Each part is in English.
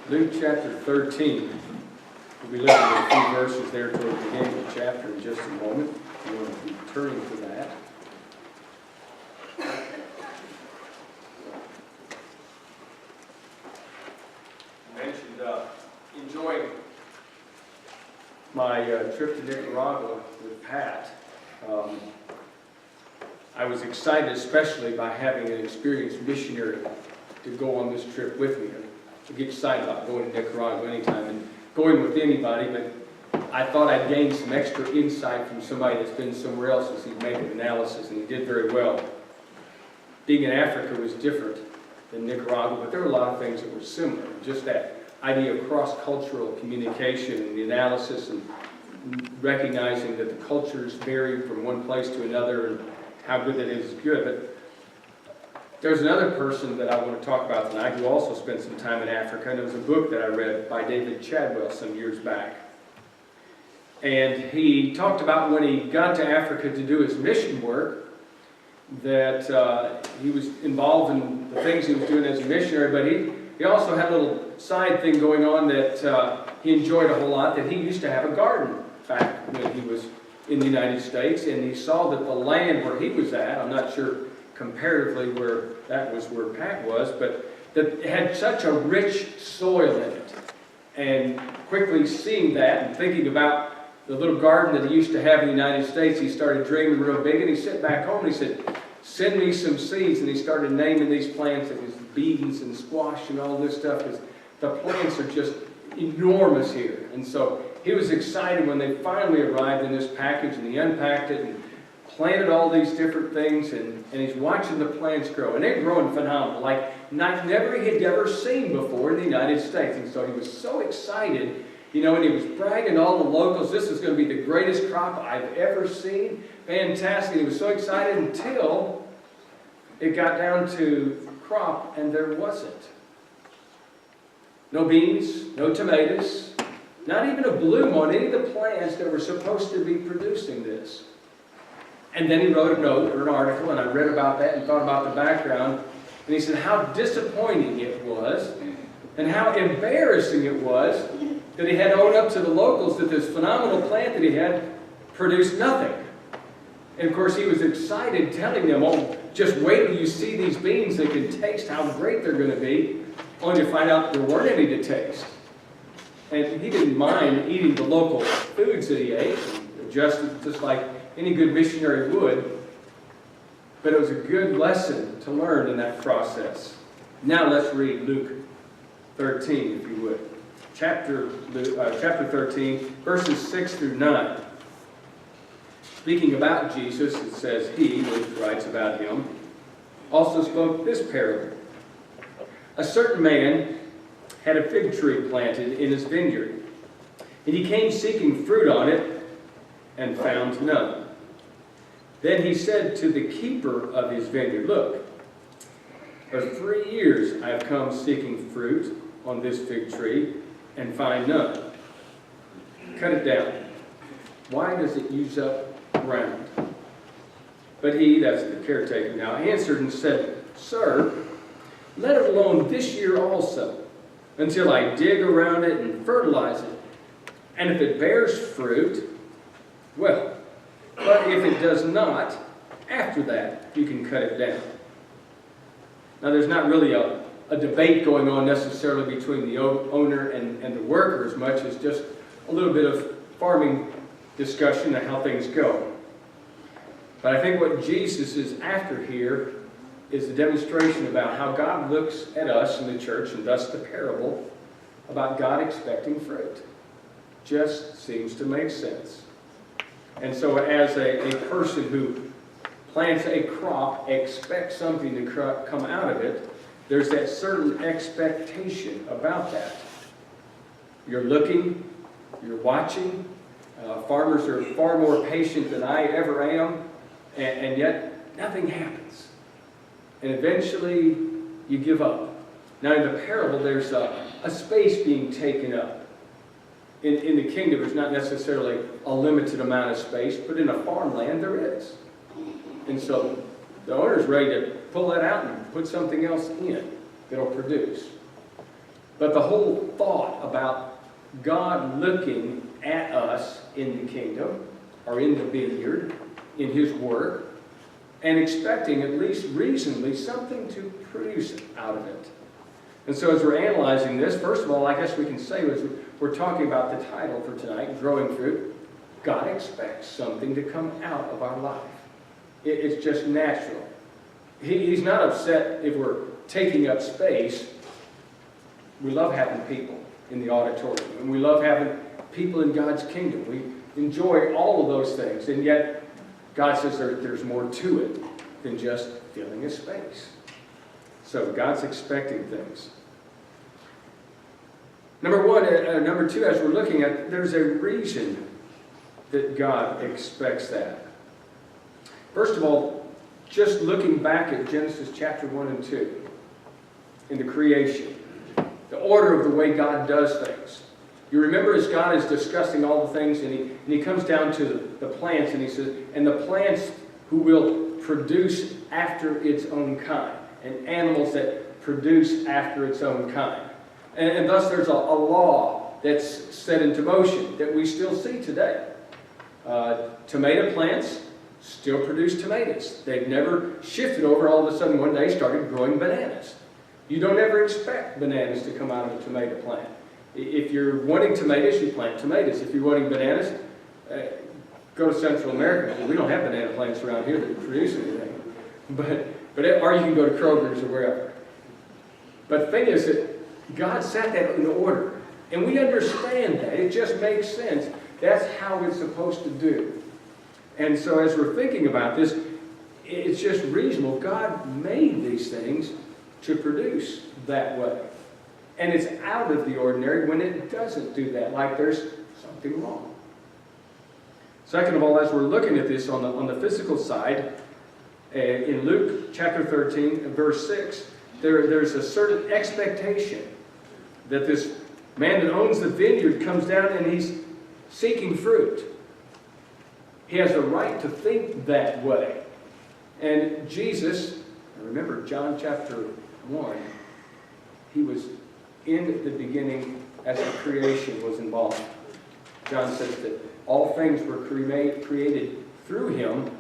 Luke chapter 13. We'll be looking at a few verses there toward the beginning of the chapter in just a moment. If you want to be turning to that. I mentioned enjoying my trip to Nicaragua with Pat. I was excited especially by having an experienced missionary to go on this trip with me. I get excited about going to Nicaragua anytime and going with anybody, but I thought I'd gain some extra insight from somebody that's been somewhere else as he'd make an analysis, and he did very well. Being in Africa was different than Nicaragua, but there were a lot of things that were similar. Just that idea of cross-cultural communication and the analysis and recognizing that the cultures vary from one place to another and how good that is good. But there's another person that I want to talk about tonight who also spent some time in Africa, and it was a book that I read by Chadwick some years back. And he talked about when he got to Africa to do his mission work, that he was involved in the things he was doing as a missionary, but he also had a little side thing going on that he enjoyed a whole lot, that he used to have a garden back when he was in the United States, and he saw that the land where he was at, I'm not sure comparatively where that was where Pat was, but that it had such a rich soil in it. And quickly seeing that and thinking about the little garden that he used to have in the United States, he started dreaming real big, and he sat back home and he said, "Send me some seeds." And he started naming these plants. It was beans and squash and all this stuff, because the plants are just enormous here. And so he was excited when they finally arrived in this package, and he unpacked it and planted all these different things, and he's watching the plants grow. And they're growing phenomenal, like never he had ever seen before in the United States. And so he was so excited, and he was bragging to all the locals, "This is going to be the greatest crop I've ever seen. Fantastic." He was so excited until it got down to crop, and there wasn't. No beans, no tomatoes, not even a bloom on any of the plants that were supposed to be producing this. And then he wrote a note or an article, and I read about that and thought about the background. And he said how disappointing it was and how embarrassing it was that he had to own up to the locals that this phenomenal plant that he had produced nothing. And of course he was excited, telling them, "Oh, just wait till you see these beans. They can taste how great they're going to be," only to find out there weren't any to taste. And he didn't mind eating the local foods that he ate, and adjusted just like any good missionary would. But it was a good lesson to learn in that process. Now let's read Luke 13, if you would. Chapter 13, verses 6 through 9. Speaking about Jesus, it says, "He," Luke writes about him, "also spoke this parable. A certain man had a fig tree planted in his vineyard, and he came seeking fruit on it, and found none. Then he said to the keeper of his vineyard, 'Look, for 3 years I have come seeking fruit on this fig tree, and find none. Cut it down. Why does it use up ground?' But he," that's the caretaker now, "answered and said, 'Sir, let it alone this year also, until I dig around it and fertilize it. And if it bears fruit, well, but if it does not, after that you can cut it down.'" Now there's not really a debate going on necessarily between the owner and the worker as much as just a little bit of farming discussion of how things go. But I think what Jesus is after here is a demonstration about how God looks at us in the church, and thus the parable about God expecting fruit. Just seems to make sense. And so as a person who plants a crop, expects something to come out of it, there's that certain expectation about that. You're looking, you're watching. Farmers are far more patient than I ever am, and yet nothing happens. And eventually you give up. Now in the parable there's a space being taken up. In the kingdom there's not necessarily a limited amount of space, but in a farmland there is. And so the owner's ready to pull that out and put something else in that'll produce. But the whole thought about God looking at us in the kingdom, or in the vineyard, in His work, and expecting at least reasonably something to produce out of it. And so as we're analyzing this, first of all, I guess we can say, as we're talking about the title for tonight, Growing Fruit, God expects something to come out of our life. It's just natural. He's not upset if we're taking up space. We love having people in the auditorium, and we love having people in God's kingdom. We enjoy all of those things, and yet God says there's more to it than just filling a space. So God's expecting things. Number two, as we're looking at, there's a reason that God expects that. First of all, just looking back at Genesis chapter 1 and 2, in the creation, the order of the way God does things. You remember as God is discussing all the things, and he comes down to the plants, and he says, and the plants who will produce after its own kind, and animals that produce after its own kind. And thus there's a law that's set into motion that we still see today. Tomato plants still produce tomatoes. They've never shifted over, all of a sudden one day started growing bananas. You don't ever expect bananas to come out of a tomato plant. If you're wanting tomatoes, you plant tomatoes. If you're wanting bananas, go to Central America. We don't have banana plants around here that produce anything. Or you can go to Kroger's or wherever. But the thing is that God set that in order. And we understand that. It just makes sense. That's how it's supposed to do. And so as we're thinking about this, it's just reasonable. God made these things to produce that way. And it's out of the ordinary when it doesn't do that, like there's something wrong. Second of all, as we're looking at this on the physical side, in Luke chapter 13, verse 6, there's a certain expectation that this man that owns the vineyard comes down and he's seeking fruit. He has a right to think that way. And Jesus, remember John chapter 1, he was in the beginning as the creation was involved. John says that all things were created through him.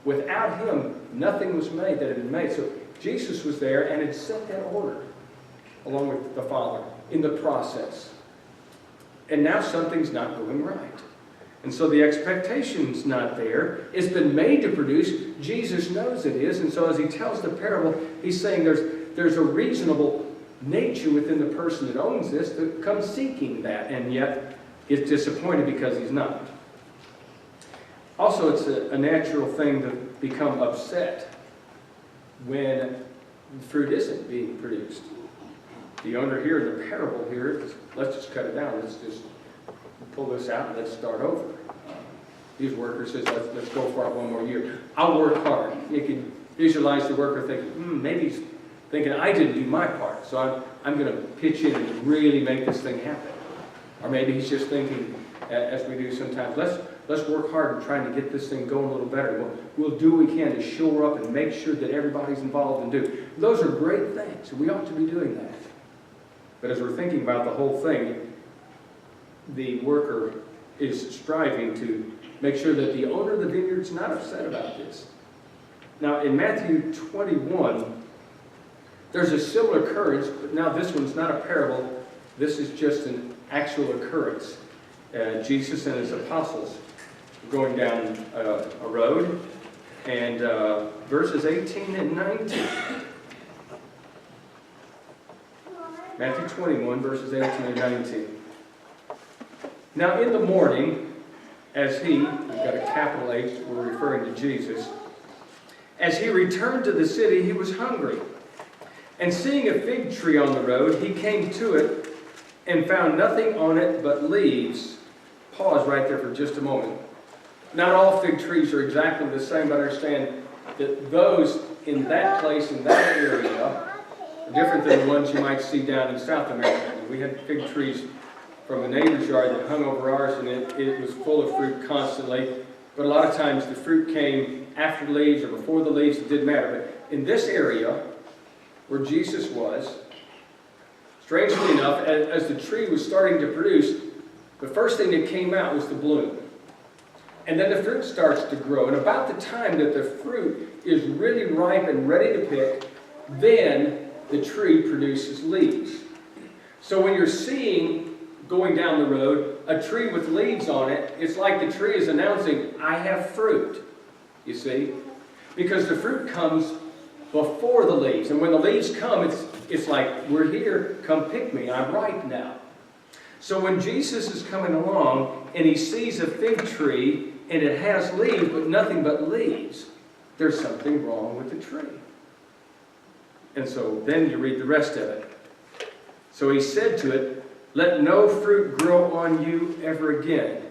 Without him, nothing was made that had been made. So Jesus was there and had set that order along with the Father in the process. And now something's not going right. And so the expectation's not there. It's been made to produce. Jesus knows it is. And so as he tells the parable, he's saying there's a reasonable nature within the person that owns this that comes seeking that, and yet is disappointed because he's not. Also, it's a natural thing to become upset when fruit isn't being produced. The owner here in the parable here, let's just cut it down. Let's just pull this out and let's start over. These workers says, let's go for it one more year. I'll work hard. You can visualize the worker thinking, maybe he's thinking, I didn't do my part, so I'm going to pitch in and really make this thing happen. Or maybe he's just thinking, as we do sometimes, let's work hard in trying to get this thing going a little better. We'll do what we can to shore up and make sure that everybody's involved and do. Those are great things. We ought to be doing that. But as we're thinking about the whole thing, the worker is striving to make sure that the owner of the vineyard is not upset about this. Now, in Matthew 21, there's a similar occurrence, but now this one's not a parable. This is just an actual occurrence. Jesus and his apostles were going down a road, and verses 18 and 19. Matthew 21, verses 18 and 19. Now in the morning, as he, we've got a capital H, we're referring to Jesus, as he returned to the city, he was hungry. And seeing a fig tree on the road, he came to it and found nothing on it but leaves. Pause right there for just a moment. Not all fig trees are exactly the same, but understand that those in that place, in that area, are different than the ones you might see down in South America. We had fig trees from a neighbor's yard that hung over ours, and it was full of fruit constantly. But a lot of times the fruit came after the leaves or before the leaves, it didn't matter. But in this area where Jesus was, Strangely enough, as the tree was starting to produce, the first thing that came out was the bloom. And then the fruit starts to grow. And about the time that the fruit is really ripe and ready to pick, then the tree produces leaves. So when you're seeing, going down the road, a tree with leaves on it, it's like the tree is announcing, I have fruit, you see? Because the fruit comes before the leaves. And when the leaves come, it's like, we're here, come pick me, I'm ripe now. So when Jesus is coming along and he sees a fig tree and it has leaves, but nothing but leaves, there's something wrong with the tree. And so then you read the rest of it. So he said to it, let no fruit grow on you ever again.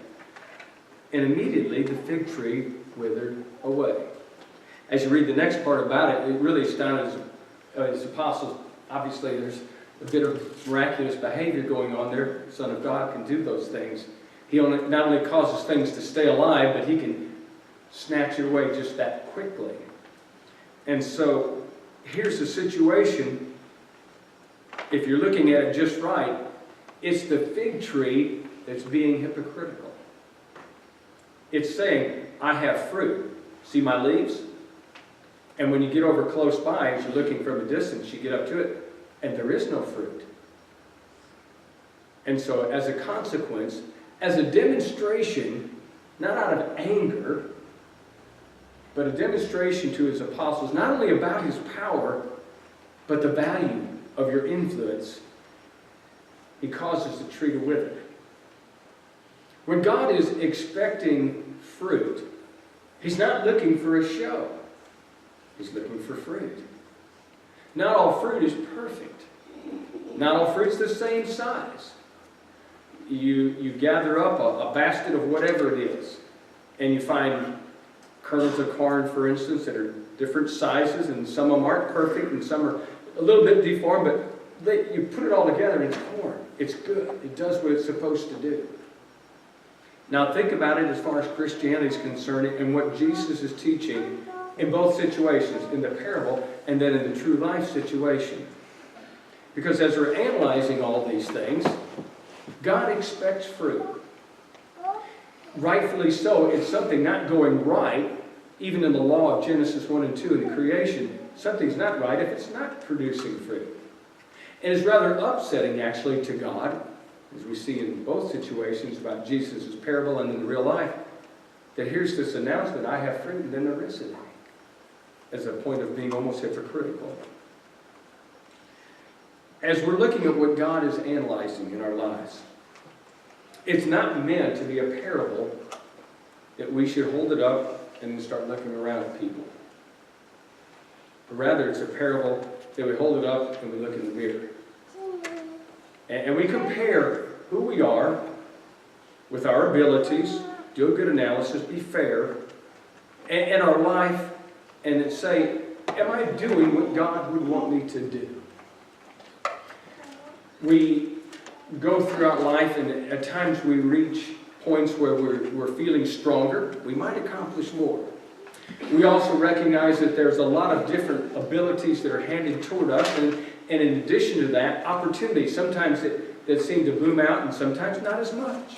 And immediately the fig tree withered away. As you read the next part about it, it really astounded his apostles. Obviously, there's a bit of miraculous behavior going on there. The Son of God can do those things. He not only causes things to stay alive, but he can snatch it away just that quickly. And so, here's the situation. If you're looking at it just right, it's the fig tree that's being hypocritical. It's saying, I have fruit. See my leaves? And when you get over close by, as you're looking from a distance, you get up to it, and there is no fruit. And so, as a consequence, as a demonstration, not out of anger, but a demonstration to his apostles, not only about his power, but the value of your influence, he causes the tree to wither. When God is expecting fruit, he's not looking for a show. He's looking for fruit. Not all fruit is perfect. Not all fruit's the same size. You gather up a basket of whatever it is, and you find kernels of corn, for instance, that are different sizes, and some of them aren't perfect, and some are a little bit deformed, but you put it all together, and it's corn. It's good. It does what it's supposed to do. Now think about it as far as Christianity is concerned, and what Jesus is teaching in both situations, in the parable and then in the true life situation. Because as we're analyzing all these things, God expects fruit. Rightfully so, it's something not going right, even in the law of Genesis 1 and 2 in the creation. Something's not right if it's not producing fruit. And it's rather upsetting, actually, to God, as we see in both situations about Jesus' parable and in real life, that here's this announcement, I have fruit, and then there isn't any, as a point of being almost hypocritical. As we're looking at what God is analyzing in our lives, it's not meant to be a parable that we should hold it up and then start looking around at people. But rather, it's a parable that we hold it up and we look in the mirror. And we compare who we are with our abilities, do a good analysis, be fair, and our life, and then say, am I doing what God would want me to do? We go throughout life, and at times we reach points where we're feeling stronger. We might accomplish more. We also recognize that there's a lot of different abilities that are handed toward us, and in addition to that, opportunities, sometimes that seem to boom out, and sometimes not as much.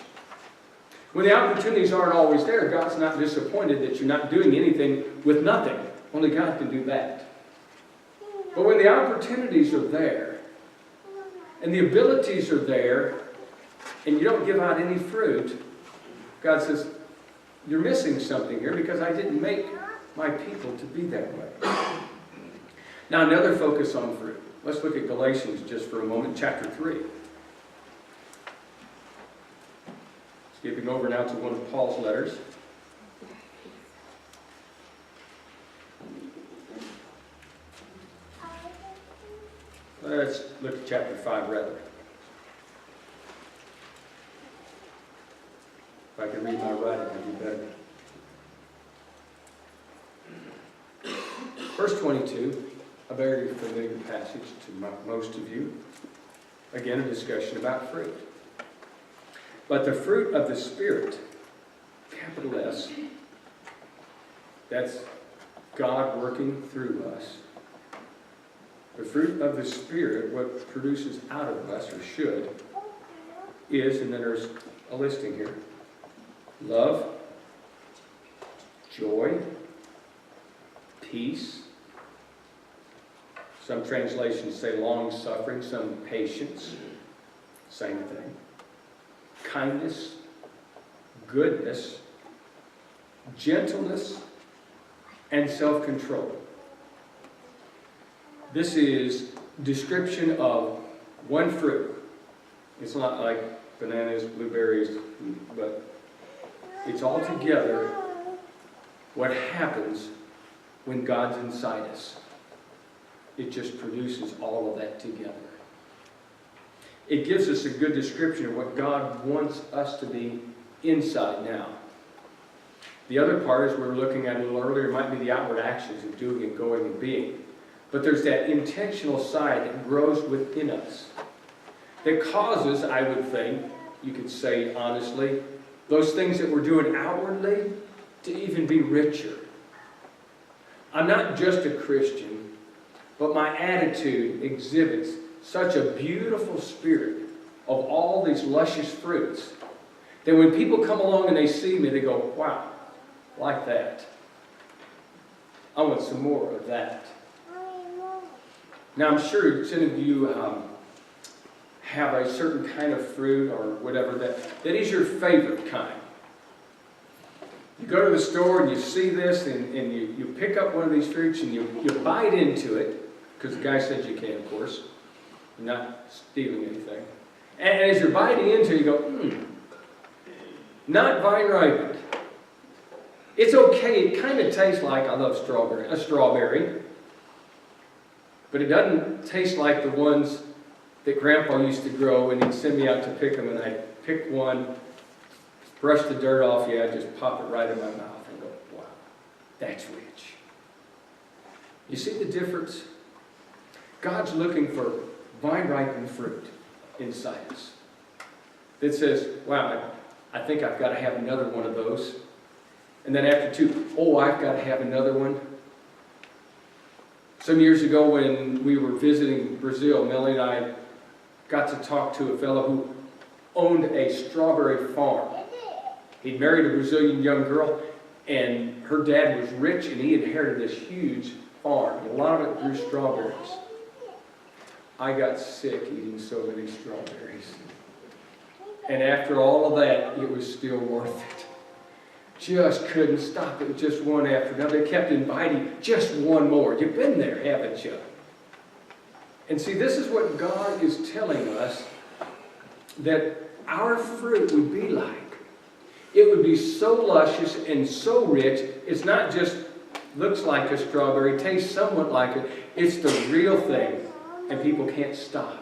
When the opportunities aren't always there, God's not disappointed that you're not doing anything with nothing. Only God can do that. But when the opportunities are there, and the abilities are there, and you don't give out any fruit, God says, you're missing something here because I didn't make my people to be that way. Now, another focus on fruit. Let's look at Galatians just for a moment, chapter 3. Skipping over now to one of Paul's letters. Let's look at chapter 5 rather. If I can read my writing, it'd be better. Verse 22, a very familiar passage to most of you. Again, a discussion about fruit. But the fruit of the Spirit, capital S, that's God working through us, The fruit of the Spirit, what produces out of us, or should, is, and then there's a listing here, love, joy, peace. Some translations say long-suffering, some patience. Same thing. Kindness, goodness, gentleness, and self-control. This is description of one fruit. It's not like bananas, blueberries, but it's all together what happens when God's inside us. It just produces all of that together. It gives us a good description of what God wants us to be inside now. The other part, as we were looking at a little earlier, might be the outward actions of doing and going and being. But there's that intentional side that grows within us that causes, I would think, you could say honestly, those things that we're doing outwardly to even be richer. I'm not just a Christian, but my attitude exhibits such a beautiful spirit of all these luscious fruits that when people come along and they see me, they go, wow, like that. I want some more of that. Now, I'm sure some of you have a certain kind of fruit or whatever that is your favorite kind. You go to the store and you see this and you pick up one of these fruits and you bite into it, because the guy said you can, of course. You're not stealing anything. And as you're biting into it, you go, not vine ripened. It's okay. It kind of tastes like, I love a strawberry. But it doesn't taste like the ones that Grandpa used to grow, and he'd send me out to pick them, and I'd pick one, brush the dirt off, I'd just pop it right in my mouth and go, wow, that's rich. You see the difference? God's looking for vine-ripened fruit inside us that says, wow, I think I've got to have another one of those. And then after two, oh, I've got to have another one. Some years ago when we were visiting Brazil, Melanie and I got to talk to a fellow who owned a strawberry farm. He'd married a Brazilian young girl, and her dad was rich, and he inherited this huge farm. A lot of it grew strawberries. I got sick eating so many strawberries. And after all of that, it was still worth it. Just couldn't stop it, just one after another. They kept inviting, just one more. You've been there, haven't you? And see, this is what God is telling us that our fruit would be like. It would be so luscious and so rich. It's not just looks like a strawberry, tastes somewhat like it. It's the real thing. And people can't stop.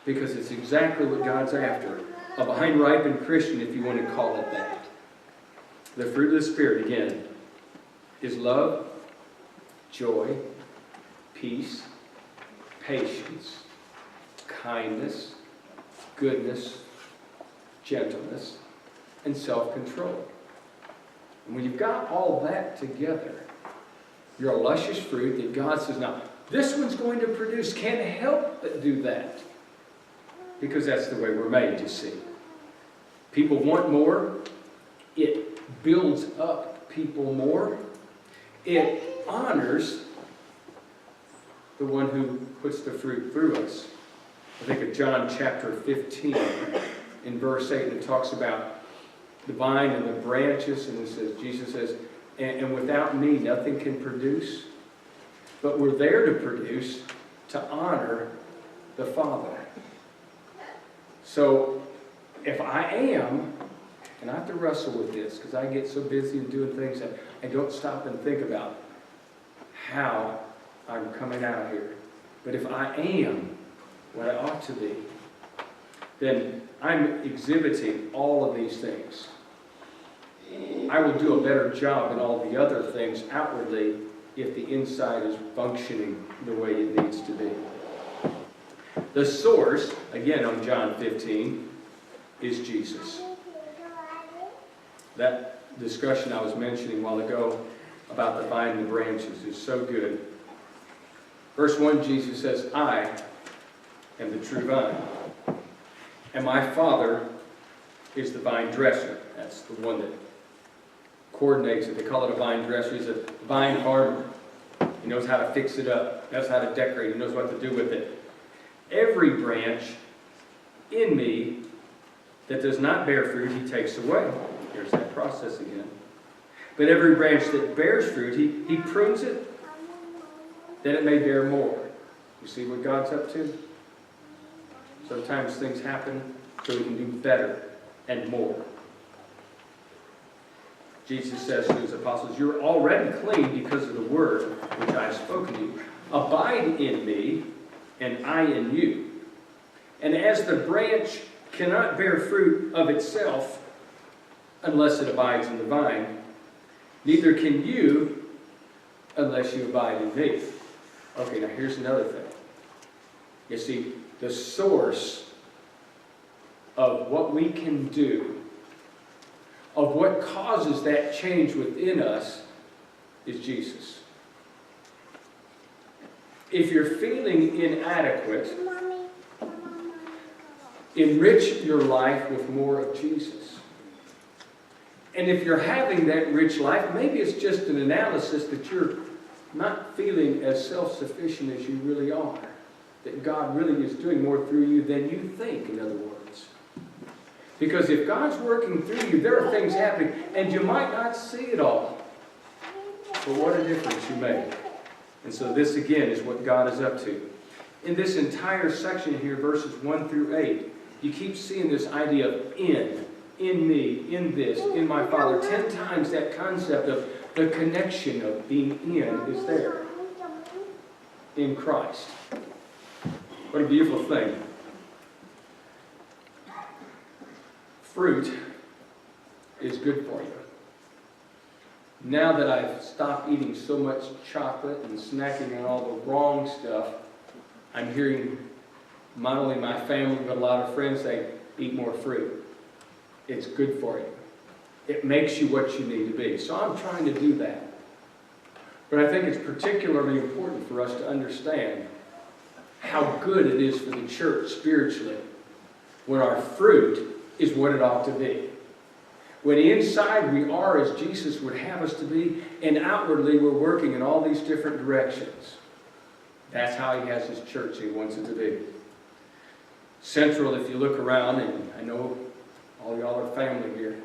Because it's exactly what God's after. A vine-ripened Christian, if you want to call it that. The fruit of the Spirit, again, is love, joy, peace, patience, kindness, goodness, gentleness, and self-control. And when you've got all that together, you're a luscious fruit that God says, now, this one's going to produce, can't help but do that. Because that's the way we're made, you see. People want more. It builds up people more. It honors the one who puts the fruit through us. I think of John chapter 15 in verse 8, and it talks about the vine and the branches, and it says, Jesus says, and without me nothing can produce. But we're there to produce, to honor the Father. So if I am, and I have to wrestle with this because I get so busy and doing things that I don't stop and think about how I'm coming out here. But if I am what I ought to be, then I'm exhibiting all of these things. I will do a better job in all the other things outwardly if the inside is functioning the way it needs to be. The source, again on John 15, is Jesus. That discussion I was mentioning a while ago about the vine and the branches is so good. Verse 1, Jesus says, I am the true vine, and my Father is the vine dresser. That's the one that coordinates it. They call it a vine dresser. He's a vine farmer. He knows how to fix it up, knows how to decorate, he knows what to do with it. Every branch in me that does not bear fruit, he takes away. There's that process again. But every branch that bears fruit, he prunes it, that it may bear more. You see what God's up to? Sometimes things happen so we can do better and more. Jesus says to his apostles, you're already clean because of the word which I have spoken to you. Abide in me, and I in you. And as the branch cannot bear fruit of itself unless it abides in the vine, neither can you unless you abide in me. Okay, now here's another thing. You see, the source of what we can do, of what causes that change within us, is Jesus. If you're feeling inadequate, enrich your life with more of Jesus. And if you're having that rich life, maybe it's just an analysis that you're not feeling as self-sufficient as you really are. That God really is doing more through you than you think, in other words. Because if God's working through you, there are things happening, and you might not see it all. But what a difference you make. And so this, again, is what God is up to. In this entire section here, verses 1 through 8, you keep seeing this idea of in me, in this, in my Father. 10 times that concept of the connection of being in is there. In Christ. What a beautiful thing. Fruit is good for you. Now that I've stopped eating so much chocolate and snacking on all the wrong stuff, I'm hearing not only my family but a lot of friends say, eat more fruit. It's good for you. It makes you what you need to be. So I'm trying to do that. But I think it's particularly important for us to understand how good it is for the church spiritually when our fruit is what it ought to be. When inside we are as Jesus would have us to be, and outwardly we're working in all these different directions. That's how he has his church. He wants it to be. Central, if you look around, and I know all y'all are family here,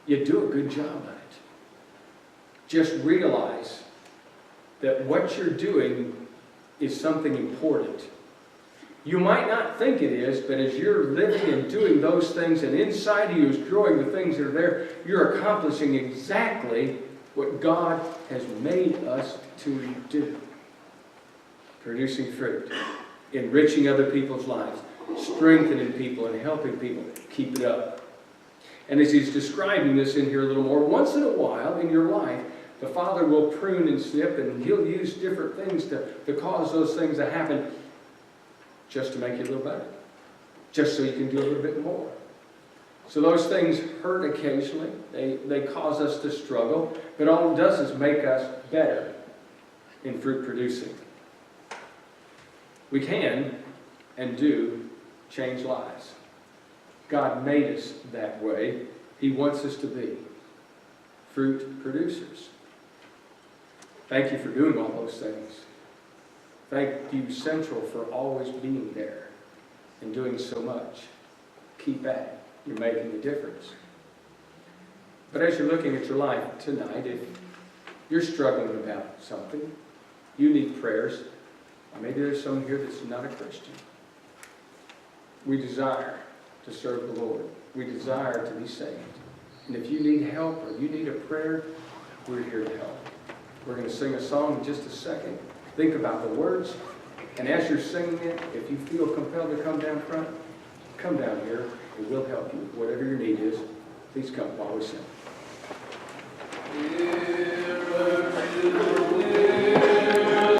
you do a good job at it. Just realize that what you're doing is something important. You might not think it is, but as you're living and doing those things, and inside of you is growing the things that are there, you're accomplishing exactly what God has made us to do. Producing fruit, enriching other people's lives, strengthening people and helping people. Keep it up. And as he's describing this in here a little more, once in a while in your life, the Father will prune and snip, and he'll use different things to cause those things to happen, just to make you a little better. Just so you can do a little bit more. So those things hurt occasionally. They cause us to struggle. But all it does is make us better in fruit producing. We can and do change lives. God made us that way. He wants us to be fruit producers. Thank you for doing all those things. Thank you, Central, for always being there and doing so much. Keep at it. You're making a difference. But as you're looking at your life tonight, if you're struggling about something, you need prayers, or maybe there's someone here that's not a Christian. We desire to serve the Lord. We desire to be saved. And if you need help or you need a prayer, we're here to help. We're going to sing a song in just a second. Think about the words. And as you're singing it, if you feel compelled to come down front, come down here and we'll help you. Whatever your need is, please come while we sing.